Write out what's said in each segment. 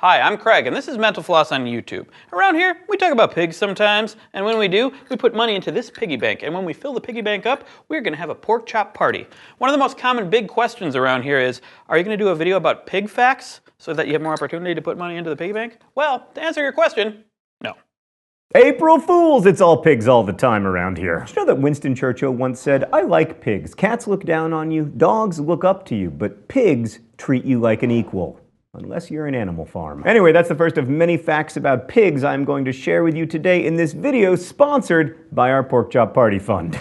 Hi, I'm Craig, and this is Mental Floss on YouTube. Around here, we talk about pigs sometimes, and when we do, we put money into this piggy bank, and when we fill the piggy bank up, we're going to have a pork chop party. One of the most common big questions around here is, are you going to do a video about pig facts so that you have more opportunity to put money into the piggy bank? Well, to answer your question, no. April Fools! It's all pigs all the time around here. Did you know that Winston Churchill once said, "I like pigs. Cats look down on you, dogs look up to you, but pigs treat you like an equal." Unless you're an animal farm. Anyway, that's the first of many facts about pigs I'm going to share with you today in this video sponsored by our Pork Chop Party Fund.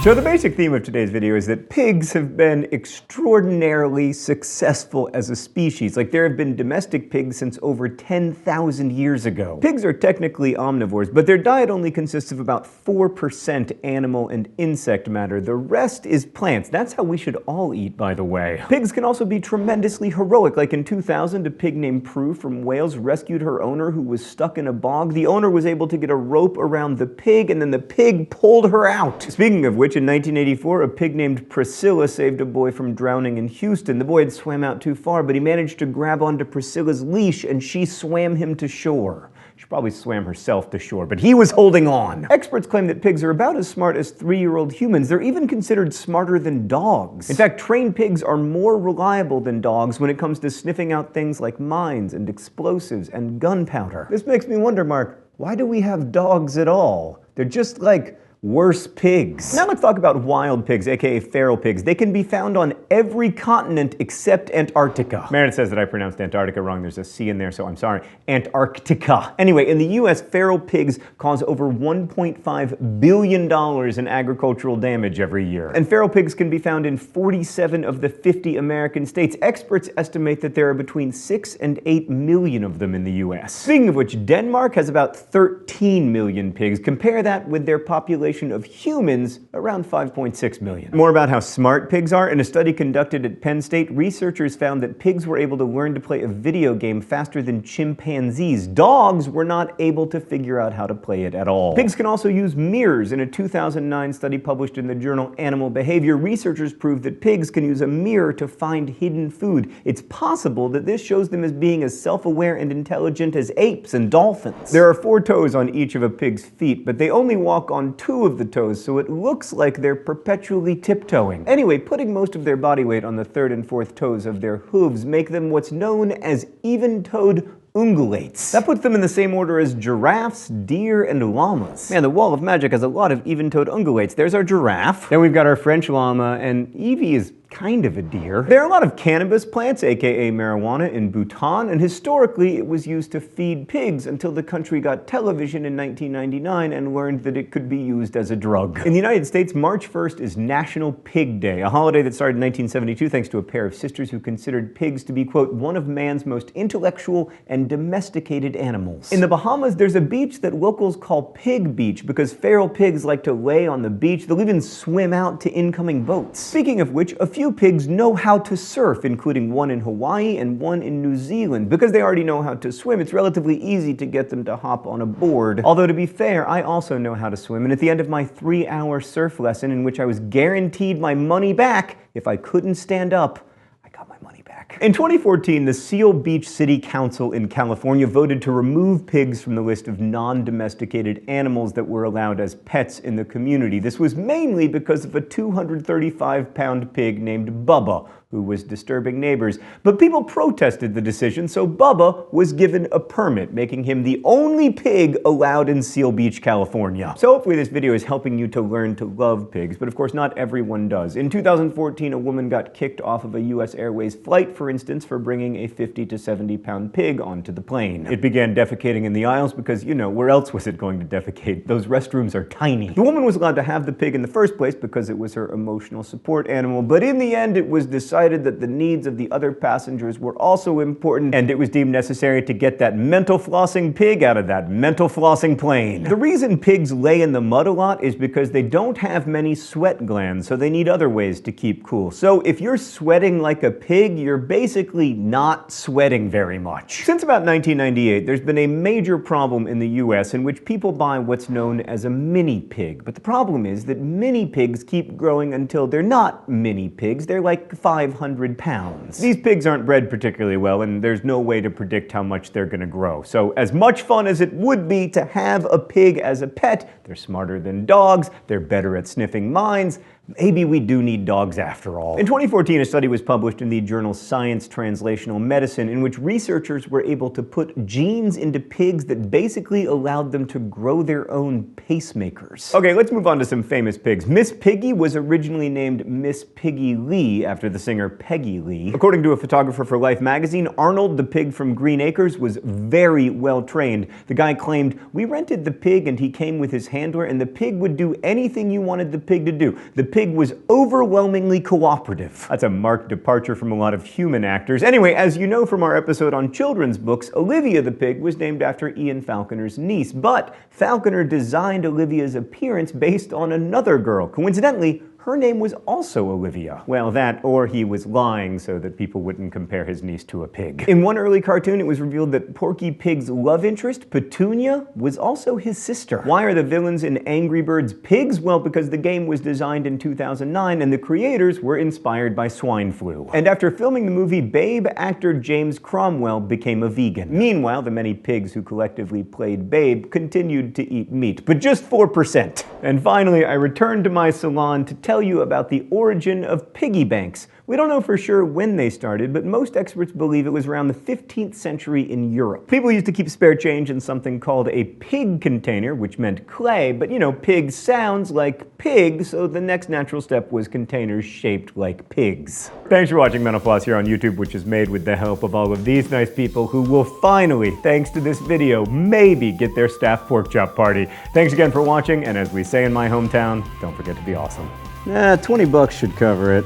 So the basic theme of today's video is that pigs have been extraordinarily successful as a species. Like, there have been domestic pigs since over 10,000 years ago. Pigs are technically omnivores, but their diet only consists of about 4% animal and insect matter. The rest is plants. That's how we should all eat, by the way. Pigs can also be tremendously heroic. Like in 2000, a pig named Prue from Wales rescued her owner who was stuck in a bog. The owner was able to get a rope around the pig, and then the pig pulled her out. Speaking of which, in 1984, a pig named Priscilla saved a boy from drowning in Houston. The boy had swam out too far, but he managed to grab onto Priscilla's leash, and she swam him to shore. She probably swam herself to shore, but he was holding on. Experts claim that pigs are about as smart as 3-year-old humans. They're even considered smarter than dogs. In fact, trained pigs are more reliable than dogs when it comes to sniffing out things like mines and explosives and gunpowder. This makes me wonder, Mark, why do we have dogs at all? They're just like worse pigs. Now let's talk about wild pigs, aka feral pigs. They can be found on every continent except Antarctica. Meredith says that I pronounced Antarctica wrong. There's a C in there, so I'm sorry. Antarctica. Anyway, in the US, feral pigs cause over $1.5 billion in agricultural damage every year. And feral pigs can be found in 47 of the 50 American states. Experts estimate that there are between 6 and 8 million of them in the US. Speaking of which, Denmark has about 13 million pigs. Compare that with their population of humans, around 5.6 million. More about how smart pigs are. In a study conducted at Penn State, researchers found that pigs were able to learn to play a video game faster than chimpanzees. Dogs were not able to figure out how to play it at all. Pigs can also use mirrors. In a 2009 study published in the journal Animal Behavior, researchers proved that pigs can use a mirror to find hidden food. It's possible that this shows them as being as self-aware and intelligent as apes and dolphins. There are 4 toes on each of a pig's feet, but they only walk on 2 of the toes, so it looks like they're perpetually tiptoeing. Anyway, putting most of their body weight on the 3rd and 4th toes of their hooves make them what's known as even-toed ungulates. That puts them in the same order as giraffes, deer, and llamas. Man, the Wall of Magic has a lot of even-toed ungulates. There's our giraffe. Then we've got our French llama, and Evie is kind of a deer. There are a lot of cannabis plants, aka marijuana, in Bhutan, and historically it was used to feed pigs until the country got television in 1999 and learned that it could be used as a drug. In the United States, March 1st is National Pig Day, a holiday that started in 1972 thanks to a pair of sisters who considered pigs to be, quote, one of man's most intellectual and domesticated animals. In the Bahamas, there's a beach that locals call Pig Beach because feral pigs like to lay on the beach. They'll even swim out to incoming boats. Speaking of which, a few pigs know how to surf, including one in Hawaii and one in New Zealand. Because they already know how to swim, it's relatively easy to get them to hop on a board. Although, to be fair, I also know how to swim, and at the end of my 3-hour surf lesson, in which I was guaranteed my money back if I couldn't stand up, I got my money back. In 2014, the Seal Beach City Council in California voted to remove pigs from the list of non-domesticated animals that were allowed as pets in the community. This was mainly because of a 235-pound pig named Bubba, who was disturbing neighbors. But people protested the decision, so Bubba was given a permit, making him the only pig allowed in Seal Beach, California. So hopefully this video is helping you to learn to love pigs, but of course not everyone does. In 2014, a woman got kicked off of a US Airways flight, for instance, for bringing a 50 to 70-pound pig onto the plane. It began defecating in the aisles because, you know, where else was it going to defecate? Those restrooms are tiny. The woman was allowed to have the pig in the first place because it was her emotional support animal, but in the end it was decided decided that the needs of the other passengers were also important, and it was deemed necessary to get that mental flossing pig out of that mental flossing plane. The reason pigs lay in the mud a lot is because they don't have many sweat glands, so they need other ways to keep cool. So if you're sweating like a pig, you're basically not sweating very much. Since about 1998, there's been a major problem in the US in which people buy what's known as a mini pig. But the problem is that mini pigs keep growing until they're not mini pigs, they're like 500 pounds. These pigs aren't bred particularly well, and there's no way to predict how much they're gonna grow. So as much fun as it would be to have a pig as a pet, they're smarter than dogs, they're better at sniffing minds. Maybe we do need dogs after all. In 2014, a study was published in the journal Science Translational Medicine in which researchers were able to put genes into pigs that basically allowed them to grow their own pacemakers. Okay, let's move on to some famous pigs. Miss Piggy was originally named Miss Piggy Lee after the singer Peggy Lee. According to a photographer for Life magazine, Arnold, the pig from Green Acres, was very well trained. The guy claimed, "We rented the pig and he came with his handler and the pig would do anything you wanted the pig to do. The pig was overwhelmingly cooperative." That's a marked departure from a lot of human actors. Anyway, as you know from our episode on children's books, Olivia the pig was named after Ian Falconer's niece, but Falconer designed Olivia's appearance based on another girl. Coincidentally, her name was also Olivia. Well, that or he was lying so that people wouldn't compare his niece to a pig. In one early cartoon, it was revealed that Porky Pig's love interest, Petunia, was also his sister. Why are the villains in Angry Birds pigs? Well, because the game was designed in 2009 and the creators were inspired by swine flu. And after filming the movie Babe, actor James Cromwell became a vegan. Meanwhile, the many pigs who collectively played Babe continued to eat meat, but just 4%. And finally, I returned to my salon to tell you about the origin of piggy banks. We don't know for sure when they started, but most experts believe it was around the 15th century in Europe. People used to keep spare change in something called a pig container, which meant clay, but you know, pig sounds like pig, so the next natural step was containers shaped like pigs. Thanks for watching Mental Floss here on YouTube, which is made with the help of all of these nice people who will finally, thanks to this video, maybe get their staff pork chop party. Thanks again for watching, and as we say in my hometown, don't forget to be awesome. 20 bucks should cover it.